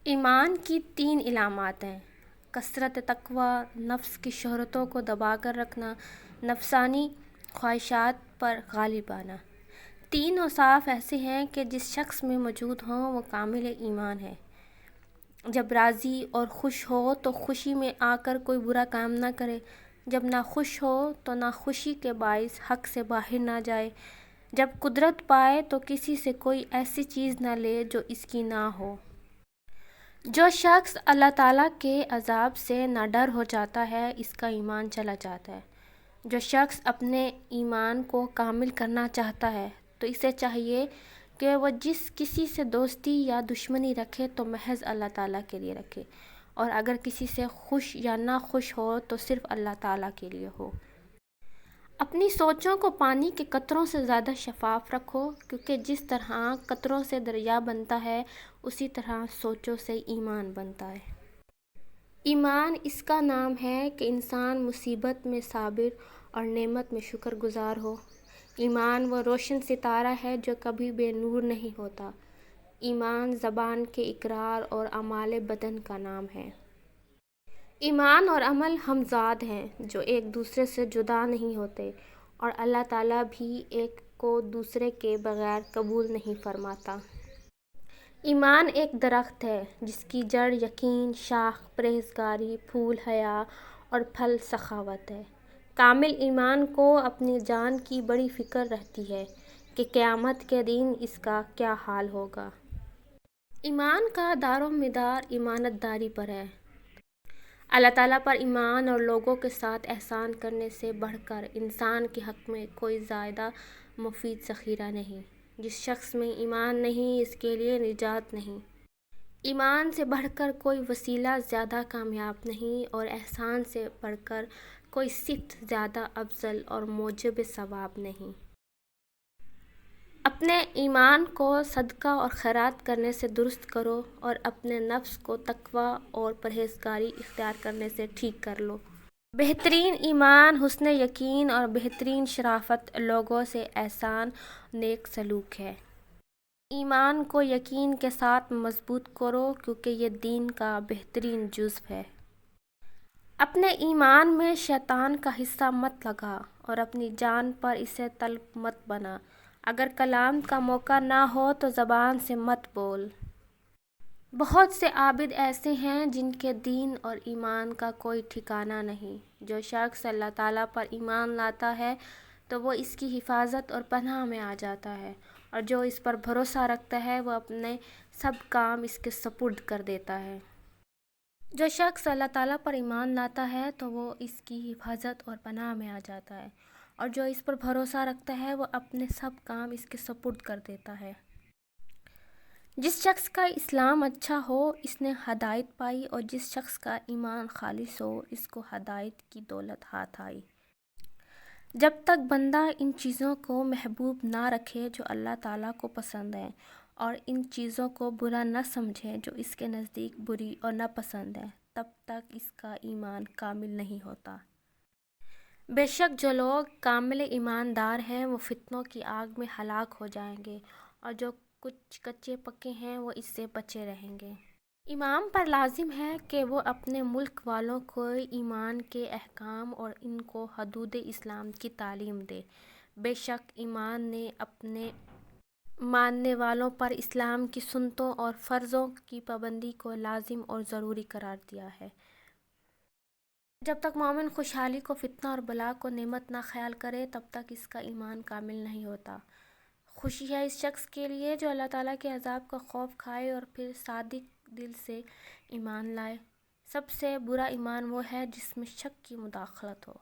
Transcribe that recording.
ایمان کی 3 علامات ہیں: کثرت تقویٰ، نفس کی شہوتوں کو دبا کر رکھنا، نفسانی خواہشات پر غالب آنا۔ 3 اوصاف ایسے ہیں کہ جس شخص میں موجود ہوں وہ کامل ایمان ہے۔ جب راضی اور خوش ہو تو خوشی میں آ کر کوئی برا کام نہ کرے، جب ناخوش ہو تو ناخوشی کے باعث حق سے باہر نہ جائے، جب قدرت پائے تو کسی سے کوئی ایسی چیز نہ لے جو اس کی نہ ہو۔ جو شخص اللہ تعالیٰ کے عذاب سے نہ ڈر ہو جاتا ہے، اس کا ایمان چلا جاتا ہے۔ جو شخص اپنے ایمان کو کامل کرنا چاہتا ہے تو اسے چاہیے کہ وہ جس کسی سے دوستی یا دشمنی رکھے تو محض اللہ تعالیٰ کے لیے رکھے، اور اگر کسی سے خوش یا نہ خوش ہو تو صرف اللہ تعالیٰ کے لیے ہو۔ اپنی سوچوں کو پانی کے قطروں سے زیادہ شفاف رکھو، کیونکہ جس طرح قطروں سے دریا بنتا ہے اسی طرح سوچوں سے ایمان بنتا ہے۔ ایمان اس کا نام ہے کہ انسان مصیبت میں صابر اور نعمت میں شکر گزار ہو۔ ایمان وہ روشن ستارہ ہے جو کبھی بے نور نہیں ہوتا۔ ایمان زبان کے اقرار اور اعمال بدن کا نام ہے۔ ایمان اور عمل ہمزاد ہیں جو ایک دوسرے سے جدا نہیں ہوتے، اور اللہ تعالیٰ بھی ایک کو دوسرے کے بغیر قبول نہیں فرماتا۔ ایمان ایک درخت ہے جس کی جڑ یقین، شاخ پرہیزگاری، پھول حیا اور پھل سخاوت ہے۔ کامل ایمان کو اپنی جان کی بڑی فکر رہتی ہے کہ قیامت کے دن اس کا کیا حال ہوگا۔ ایمان کا دار و مدار امانت داری پر ہے۔ اللہ تعالیٰ پر ایمان اور لوگوں کے ساتھ احسان کرنے سے بڑھ کر انسان کے حق میں کوئی زیادہ مفید ذخیرہ نہیں۔ جس شخص میں ایمان نہیں اس کے لیے نجات نہیں۔ ایمان سے بڑھ کر کوئی وسیلہ زیادہ کامیاب نہیں، اور احسان سے بڑھ کر کوئی صفت زیادہ افضل اور موجب ثواب نہیں۔ اپنے ایمان کو صدقہ اور خیرات کرنے سے درست کرو، اور اپنے نفس کو تقویٰ اور پرہیزگاری اختیار کرنے سے ٹھیک کر لو۔ بہترین ایمان حسن یقین اور بہترین شرافت لوگوں سے احسان نیک سلوک ہے۔ ایمان کو یقین کے ساتھ مضبوط کرو کیونکہ یہ دین کا بہترین جزو ہے۔ اپنے ایمان میں شیطان کا حصہ مت لگا اور اپنی جان پر اسے طلب مت بنا۔ اگر کلام کا موقع نہ ہو تو زبان سے مت بول۔ بہت سے عابد ایسے ہیں جن کے دین اور ایمان کا کوئی ٹھکانہ نہیں۔ جو شخص اللہ تعالیٰ پر ایمان لاتا ہے تو وہ اس کی حفاظت اور پناہ میں آ جاتا ہے، اور جو اس پر بھروسہ رکھتا ہے وہ اپنے سب کام اس کے سپرد کر دیتا ہے۔ جو شخص اللہ تعالیٰ پر ایمان لاتا ہے تو وہ اس کی حفاظت اور پناہ میں آ جاتا ہے، اور جو اس پر بھروسہ رکھتا ہے وہ اپنے سب کام اس کے سپرد کر دیتا ہے۔ جس شخص کا اسلام اچھا ہو اس نے ہدایت پائی، اور جس شخص کا ایمان خالص ہو اس کو ہدایت کی دولت ہاتھ آئی۔ جب تک بندہ ان چیزوں کو محبوب نہ رکھے جو اللہ تعالیٰ کو پسند ہیں، اور ان چیزوں کو برا نہ سمجھے جو اس کے نزدیک بری اور ناپسند ہیں، تب تک اس کا ایمان کامل نہیں ہوتا۔ بے شک جو لوگ کامل ایماندار ہیں وہ فتنوں کی آگ میں ہلاک ہو جائیں گے، اور جو کچھ کچے پکے ہیں وہ اس سے بچے رہیں گے۔ امام پر لازم ہے کہ وہ اپنے ملک والوں کو ایمان کے احکام اور ان کو حدود اسلام کی تعلیم دے۔ بے شک امام نے اپنے ماننے والوں پر اسلام کی سنتوں اور فرضوں کی پابندی کو لازم اور ضروری قرار دیا ہے۔ جب تک مومن خوشحالی کو فتنہ اور بلا کو نعمت نہ خیال کرے تب تک اس کا ایمان کامل نہیں ہوتا۔ خوشی ہے اس شخص کے لیے جو اللہ تعالیٰ کے عذاب کا خوف کھائے اور پھر صادق دل سے ایمان لائے۔ سب سے برا ایمان وہ ہے جس میں شک کی مداخلت ہو۔